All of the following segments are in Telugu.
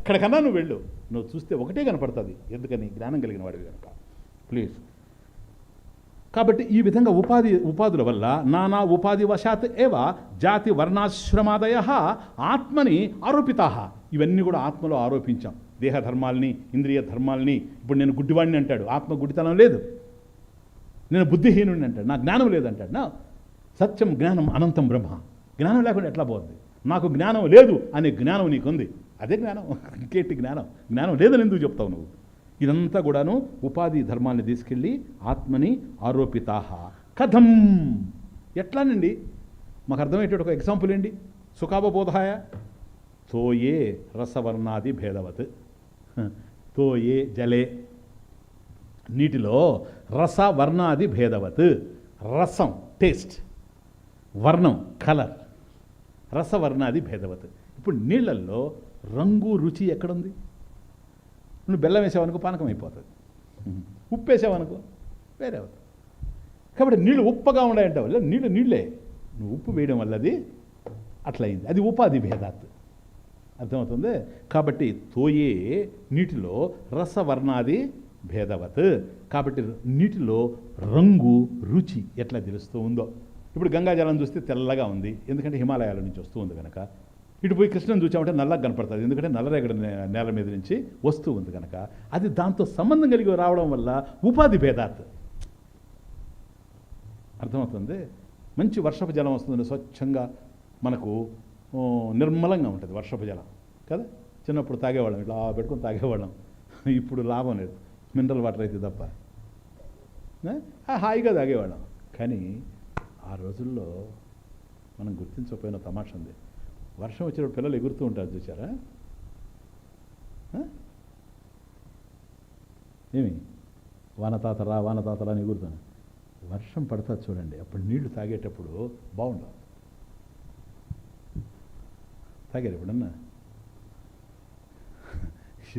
ఎక్కడికన్నా నువ్వు వెళ్ళు, నువ్వు చూస్తే ఒకటే కనపడుతుంది. ఎందుకని? జ్ఞానం కలిగిన వాడివి కనుక. ప్లీజ్. కాబట్టి ఈ విధంగా ఉపాధుల వల్ల నానా ఉపాధి వశాత్ ఏవ జాతి వర్ణాశ్రమాదయ ఆత్మని ఆరోపితా. ఇవన్నీ కూడా ఆత్మలో ఆరోపించాం. దేహధర్మాల్ని, ఇంద్రియ ధర్మాల్ని. ఇప్పుడు నేను గుడ్డివాడిని అంటాడు, ఆత్మ గుడ్డితనం లేదు. నేను బుద్ధిహీనుడిని అంటాడు, నా జ్ఞానం లేదంటాడు. నా సత్యం జ్ఞానం అనంతం బ్రహ్మ. జ్ఞానం లేకుండా ఎట్లా పోతుంది? నాకు జ్ఞానం లేదు అనే జ్ఞానం నీకుంది, అదే జ్ఞానం. ఇంకేంటి జ్ఞానం? జ్ఞానం లేదని ఎందుకు చెప్తావు నువ్వు? ఇదంతా కూడాను ఉపాధి ధర్మాన్ని తీసుకెళ్ళి ఆత్మని ఆరోపితాహ. కథం, ఎట్లానండి? మాకు అర్థమయ్యేటట్టు ఒక ఎగ్జాంపుల్ ఏంటి? సుఖావబోధాయ తోయే రసవర్ణాది భేదవత్. తోయే జలే, నీటిలో రసవర్ణాది భేదవత్. రసం టేస్ట్, వర్ణం కలర్, రసవర్ణాది భేదవత్. ఇప్పుడు నీళ్ళల్లో రంగు రుచి ఎక్కడుంది? నువ్వు బెల్లం వేసావనుకో పానకం అయిపోతుంది, ఉప్పు వేసావనుకో వేరే అవుతుంది. కాబట్టి నీళ్ళు ఉప్పగా ఉన్నాయంటావు, నీళ్ళే. నువ్వు ఉప్పు వేయడం వల్ల అది అట్లయింది. అది ఉపాధి భేదాత్. అర్థమవుతుంది? కాబట్టి తోయే నీటిలో రసవర్ణాది భేదవత్. కాబట్టి నీటిలో రంగు రుచి ఎట్లా తెలుస్తూ ఉందో. ఇప్పుడు గంగాజలం చూస్తే తెల్లగా ఉంది, ఎందుకంటే హిమాలయాల నుంచి వస్తూ ఉంది కనుక. ఇటు పోయి కృష్ణను చూసామంటే నల్లగా కనపడుతుంది, ఎందుకంటే నల్లరేగడి నేల మీద నుంచి వస్తూ ఉంది కనుక. అది దాంతో సంబంధం కలిగి రావడం వల్ల ఉపాధి భేదాత్. అర్థమవుతుంది? మంచి వర్షపు జలం వస్తుంది, స్వచ్ఛంగా మనకు నిర్మలంగా ఉంటుంది వర్షపు జలం కదా. చిన్నప్పుడు తాగేవాళ్ళం, ఇట్లా పెట్టుకొని తాగేవాళ్ళం. ఇప్పుడు లాభం లేదు, మినరల్ వాటర్ అయితే తప్ప. హాయిగా తాగేవాళ్ళం. కానీ ఆ రోజుల్లో మనం గుర్తించకపోయిన తమాషా ఉంది. వర్షం వచ్చినప్పుడు పిల్లలు ఎగురుతూ ఉంటారు, చూసారా? ఏమి వానతాతరా వానతాతరా అని ఎగురుతాను. వర్షం పడతా చూడండి, అప్పుడు నీళ్లు తాగేటప్పుడు బాగుండవు. తాగారు ఎప్పుడన్నా?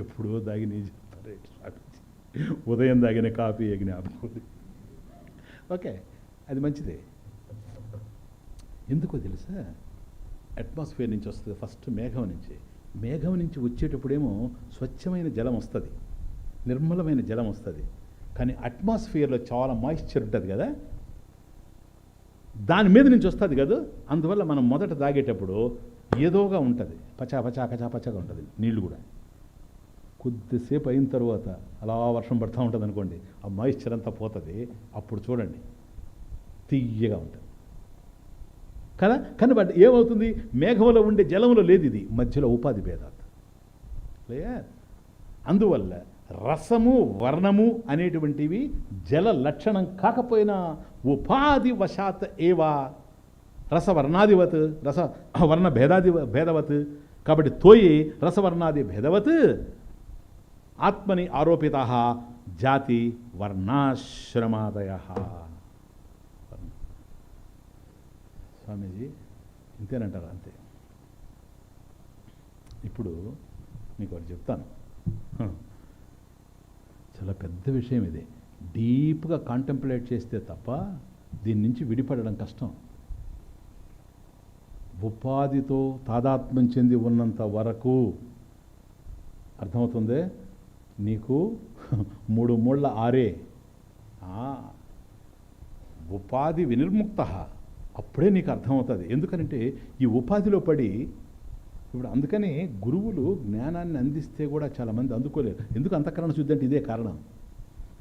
ఎప్పుడో తాగి నీ చెప్తారు, ఉదయం తాగిన కాఫీ ఎగిన ఆపుకోదు. ఓకే, అది మంచిదే. ఎందుకో తెలుసా? అట్మాస్ఫియర్ నుంచి వస్తుంది ఫస్ట్, మేఘం నుంచి. మేఘం నుంచి వచ్చేటప్పుడేమో స్వచ్ఛమైన జలం వస్తుంది, నిర్మలమైన జలం వస్తుంది. కానీ అట్మాస్ఫియర్లో చాలా మాయిశ్చర్ ఉంటుంది కదా, దాని మీద నుంచి వస్తుంది కదా. అందువల్ల మనం మొదట తాగేటప్పుడు ఏదోగా ఉంటుంది, పచా పచా కచా పచ్చగా ఉంటుంది నీళ్లు కూడా. కొద్దిసేపు అయిన తర్వాత అలా వర్షం పడుతూ ఉంటుంది అనుకోండి, ఆ మాయిశ్చర్ అంతా పోతుంది. అప్పుడు చూడండి తీయగా ఉంటుంది కదా. కానీ బట్ ఏమవుతుంది? మేఘంలో ఉండే జలంలో లేదు, ఇది మధ్యలో ఉపాధి భేదాత్ లేదా. అందువల్ల రసము వర్ణము అనేటువంటివి జల లక్షణం కాకపోయినా ఉపాధి వశాత్ ఏవా రసవర్ణాదివత్, రసవర్ణ భేదవత్. కాబట్టి తోయి రసవర్ణాది భేదవత్ ఆత్మని ఆరోపిత జాతి వర్ణాశ్రమాదయ. స్వామీజీ ఇంతేనంటారా? అంతే. ఇప్పుడు మీకు ఒకటి చెప్తాను, చాలా పెద్ద విషయం ఇది. డీప్గా కాంటెంప్లేట్ చేస్తే తప్ప దీని నుంచి విడిపడడం కష్టం. ఉపాధితో తాదాత్మ్యం చెంది ఉన్నంత వరకు అర్థమవుతుంది నీకు. 3 మూళ్ళ ఆరే ఉపాధి వినిర్ముక్త, అప్పుడే నీకు అర్థమవుతుంది. ఎందుకనంటే ఈ ఉపాధిలో పడి ఇప్పుడు అందుకని గురువులు జ్ఞానాన్ని అందిస్తే కూడా చాలామంది అందుకోలేరు. ఎందుకు? అంతఃకరణ శుద్ధి అంటే ఇదే కారణం.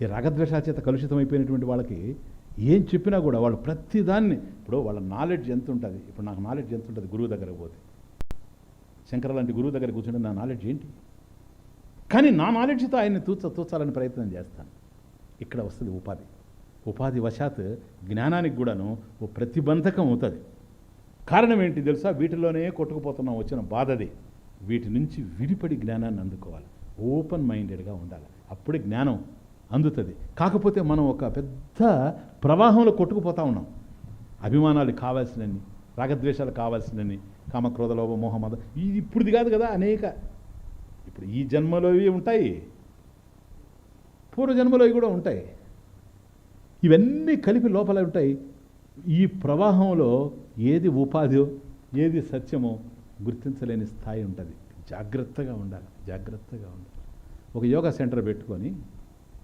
ఈ రాగద్వేషాల చేత కలుషితం అయిపోయినటువంటి వాళ్ళకి ఏం చెప్పినా కూడా వాళ్ళు ప్రతిదాన్ని, ఇప్పుడు వాళ్ళ నాలెడ్జ్ ఎంత ఉంటుంది, ఇప్పుడు నాకు నాలెడ్జ్ ఎంత ఉంటుంది గురువు దగ్గరకు పోతే, శంకర లాంటి గురువు దగ్గర కూర్చుంటే నా నాలెడ్జ్ ఏంటి? కానీ నా నాలెడ్జ్తో ఆయన్ని తూచాలని ప్రయత్నం చేస్తాను. ఇక్కడ వస్తుంది ఉపాధి. ఉపాధి వశాత్ జ్ఞానానికి కూడాను ఓ ప్రతిబంధకం అవుతుంది. కారణం ఏంటి తెలుసా? వీటిలోనే కొట్టుకుపోతున్నాం, వచ్చిన బాధది. వీటి నుంచి విడిపడి జ్ఞానాన్ని అందుకోవాలి, ఓపెన్ మైండెడ్గా ఉండాలి, అప్పుడే జ్ఞానం అందుతుంది. కాకపోతే మనం ఒక పెద్ద ప్రవాహంలో కొట్టుకుపోతూ ఉన్నాం. అభిమానాలు కావాల్సినన్ని, రాగద్వేషాలు కావాల్సినన్ని, కామక్రోధ లోభ మోహమద, ఇది ఇప్పుడుది కాదు కదా, అనేక ఇప్పుడు ఈ జన్మలోవి ఉంటాయి, పూర్వజన్మలోవి కూడా ఉంటాయి. ఇవన్నీ కలిపి లోపల ఉంటాయి. ఈ ప్రవాహంలో ఏది ఉపాధో ఏది సత్యమో గుర్తించలేని స్థాయి ఉంటుంది. జాగ్రత్తగా ఉండాలి. జాగ్రత్తగా ఉండాలి. ఒక యోగా సెంటర్ పెట్టుకొని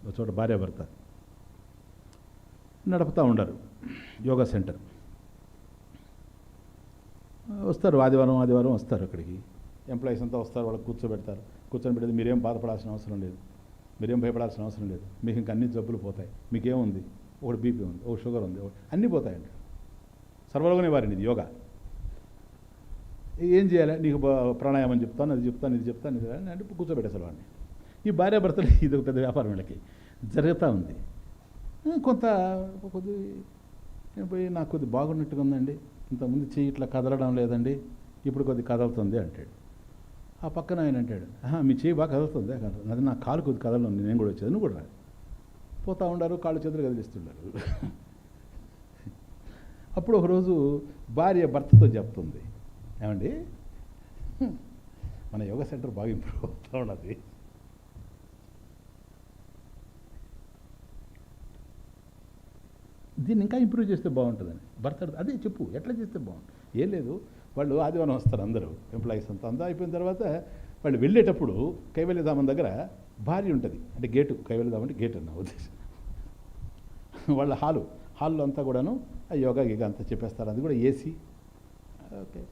ఒక చోట భార్యాభర్త నడుపుతూ ఉండరు యోగా సెంటర్. వస్తారు ఆదివారం వస్తారు అక్కడికి. ఎంప్లాయీస్ అంతా వస్తారు, వాళ్ళకి కూర్చోబెడతారు. కూర్చొని పెట్టేది మీరేం బాధపడాల్సిన అవసరం లేదు, మీరేం భయపడాల్సిన అవసరం లేదు, మీకు ఇంకా అన్ని జబ్బులు పోతాయి, మీకేముంది, ఒకటి బీపీ ఉంది, ఒక షుగర్ ఉంది, అన్నీ పోతాయండి. సర్వలోకనే వారిని ఇది యోగా. ఏం చేయాలి, నీకు ప్రాణాయామం చెప్తాను, అది చెప్తాను, ఇది చెప్తాను, ఇది అంటే కూర్చోబెట్టేసారు వాడిని. ఈ భార్యాభర్తలు ఇది ఒక పెద్ద వ్యాపారం వీళ్ళకి జరుగుతూ ఉంది. కొద్ది నేను పోయి నాకు కొద్ది బాగున్నట్టుగా ఉందండి, ఇంతకుముందు చెయ్యి ఇట్లా కదలడం లేదండి, ఇప్పుడు కొద్ది కదులుతుంది అంటాడు. ఆ పక్కన ఆయన అంటాడు, మీ చెయ్యి బాగా కదులుతుంది, అది నా కాలు కొద్ది కదలం, నేను కూడా వచ్చేది, నువ్వు కూడా పోతూ ఉండారు, కాళ్ళు చేతులు కదిలిస్తుండారు. అప్పుడు ఒకరోజు భార్య భర్తతో చెప్తుంది, ఏమండి మన యోగా సెంటర్ బాగా ఇంప్రూవ్ అవుతూ ఉన్నది, దీన్ని ఇంకా ఇంప్రూవ్ చేస్తే బాగుంటుందని. భర్త అదే చెప్పు, ఎట్లా చేస్తే బాగుంటుంది. ఏం లేదు, వాళ్ళు ఆదివారం వస్తారు అందరూ, ఎంప్లాయీస్ అంతా అయిపోయిన తర్వాత వాళ్ళు వెళ్ళేటప్పుడు కైవల్యధామం దగ్గర భార్య ఉంటుంది, అంటే గేటు, కైవల్యధామం అంటే గేట్ అన్న ఉద్దేశం. వాళ్ళ హాల్లో అంతా కూడాను ఆ యోగా గిగా అంతా చెప్పేస్తారు, అది కూడా ఏసీ. ఓకే,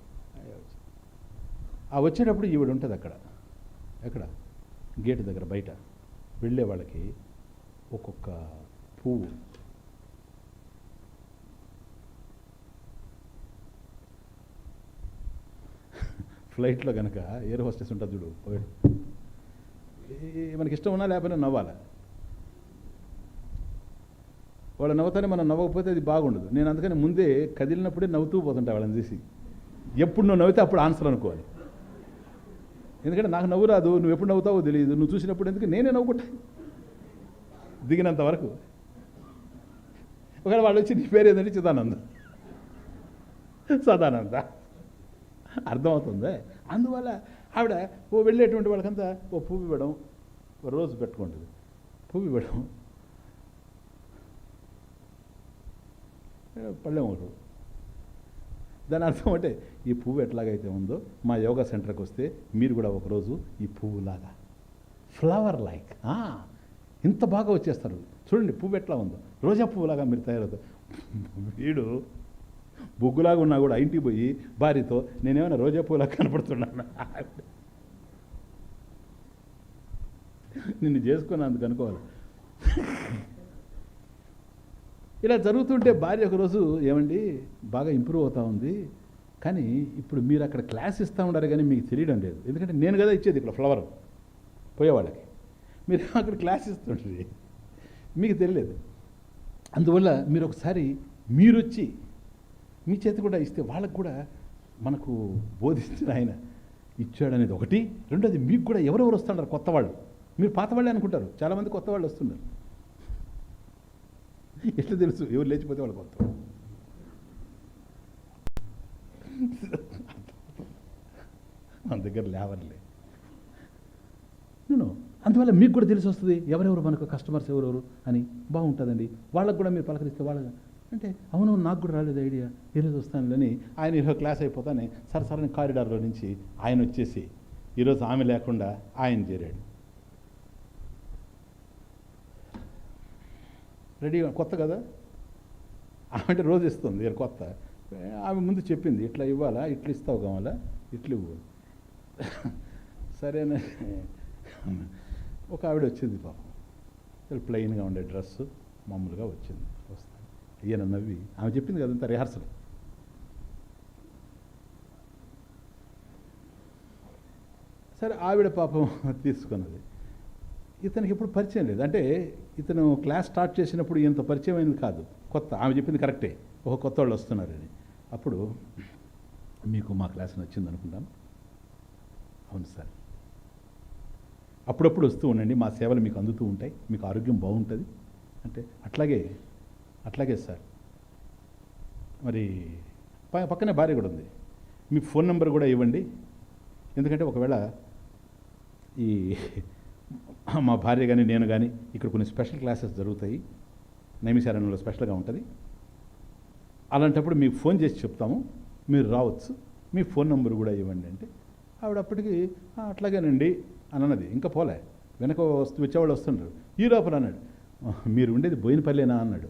ఆ వచ్చేటప్పుడు ఈవిడ ఉంటుంది ఎక్కడ గేటు దగ్గర బయట వెళ్ళే వాళ్ళకి ఒక్కొక్క పువ్వు, ఫ్లైట్లో కనుక ఎయిర్ హోస్టెస్ ఉంటుంది చూడు, మనకి ఇష్టం ఉన్నా లేకపోయినా నవ్వాలి. వాళ్ళు నవ్వుతానే మనం నవ్వకపోతే అది బాగుండదు. నేను అందుకని ముందే కదిలినప్పుడే నవ్వుతూ పోతుంటా వాళ్ళని చూసి. ఎప్పుడు నువ్వు నవ్వితే అప్పుడు ఆన్సర్ అనుకోవాలి. ఎందుకంటే నాకు నవ్వు రాదు, నువ్వు ఎప్పుడు నవ్వుతావో తెలియదు, నువ్వు చూసినప్పుడు ఎందుకు నేనే నవ్వుకుంటా దిగినంత వరకు. ఒకవేళ వాళ్ళు వచ్చి నీ పేరు ఏదంటే సదానంద అర్థమవుతుంది. అందువల్ల ఆవిడ వెళ్ళేటువంటి వాళ్ళకంతా పువ్వు ఇవ్వడం, రోజు పెట్టుకుంటుంది, పువ్వు ఇవ్వడం, పళ్ళెం ఒకటి. దాని అర్థం అంటే ఈ పువ్వు ఎట్లాగైతే ఉందో మా యోగా సెంటర్కి వస్తే మీరు కూడా ఒకరోజు ఈ పువ్వులాగా ఫ్లవర్ లైక్ ఇంత బాగా వచ్చేస్తారు. చూడండి పువ్వు ఎట్లా ఉందో, రోజా పువ్వులాగా మీరు తయారవుతారు. వీడు బొగ్గులాగా ఉన్నా కూడా ఇంటికి పోయి భార్యతో నేనేమైనా రోజా పువ్వులాగా కనపడుతున్నాను, నిన్ను చేసుకున్నందుకు అనుకోవాలి. ఇలా జరుగుతుంటే భార్య ఒకరోజు, ఏమండి బాగా ఇంప్రూవ్ అవుతూ ఉంది, కానీ ఇప్పుడు మీరు అక్కడ క్లాస్ ఇస్తూ ఉండారు కానీ మీకు తెలియడం లేదు, ఎందుకంటే నేను కదా ఇచ్చేది ఇక్కడ ఫ్లవర్ పోయేవాళ్ళకి, మీరు అక్కడ క్లాస్ ఇస్తుండ్రి, మీకు తెలియలేదు. అందువల్ల మీరు ఒకసారి మీరు వచ్చి మీ చేతి కూడా ఇస్తే వాళ్ళకు కూడా మనకు బోధించిన ఆయన ఇచ్చాడనేది ఒకటి. రెండోది మీకు కూడా ఎవరెవరు వస్తున్నారు కొత్త వాళ్ళు, మీరు పాత వాళ్ళే అనుకుంటారు, చాలామంది కొత్త వాళ్ళు వస్తున్నారు. ఎట్లా తెలుసు, ఎవరు లేచిపోతే వాళ్ళు కొత్త మన దగ్గర లేవర్లే. నేను అందువల్ల మీకు కూడా తెలిసి వస్తుంది ఎవరెవరు మనకు కస్టమర్స్ ఎవరెవరు అని. బాగుంటుందండి, వాళ్ళకు కూడా మీరు పలకరిస్తే వాళ్ళ అంటే అవును నాకు కూడా రాలేదు ఐడియా, ఈరోజు వస్తానులని ఆయన ఈరోజు క్లాస్ అయిపోతానే సరసరని కారిడార్లో నుంచి ఆయన వచ్చేసి ఈరోజు ఆమె లేకుండా ఆయన చేరాడు. రెడీ, కొత్త కదా ఆమె అంటే రోజు ఇస్తుంది, కొత్త. ఆమె ముందు చెప్పింది ఇట్లా ఇవ్వాలా, ఇట్లా ఇస్తావు కావాలా, ఇట్లు ఇవ్వు. సరేనా, ఒక ఆవిడ వచ్చింది పాపం, ప్లెయిన్గా ఉండే డ్రెస్సు మామూలుగా వచ్చింది. వస్తాను ఈయన నవ్వి, ఆమె చెప్పింది కదంతా రిహార్సల్. సరే ఆవిడ పాపం తీసుకున్నది. ఇతనికి ఎప్పుడు పరిచయం లేదు, అంటే ఇతను క్లాస్ స్టార్ట్ చేసినప్పుడు ఇంత పరిచయం అయింది కాదు, కొత్త. ఆమె చెప్పింది కరెక్టే, ఒక కొత్త వాళ్ళు వస్తున్నారని. అప్పుడు మీకు మా క్లాస్ నచ్చింది అనుకుంటాను. అవును సార్, అప్పుడప్పుడు వస్తూ ఉండండి, మా సేవలు మీకు అందుతూ ఉంటాయి, మీకు ఆరోగ్యం బాగుంటుంది అంటే అట్లాగే సార్. మరి పక్కనే భార్య కూడా ఉంది, మీ ఫోన్ నెంబర్ కూడా ఇవ్వండి, ఎందుకంటే ఒకవేళ ఈ మా భార్య కానీ నేను కానీ ఇక్కడ కొన్ని స్పెషల్ క్లాసెస్ జరుగుతాయి, నైమిశారణ్యంలో స్పెషల్గా ఉంటుంది, అలాంటప్పుడు మీకు ఫోన్ చేసి చెప్తాము, మీరు రావచ్చు, మీ ఫోన్ నెంబర్ కూడా ఇవ్వండి అంటే ఆవిడ అప్పటికి అట్లాగేనండి అని అన్నది. ఇంకా పోలే, వెనక వచ్చేవాళ్ళు వస్తుండ్రు. ఈ లోపల అన్నాడు, మీరు ఉండేది బోయినపల్లేనా అన్నాడు.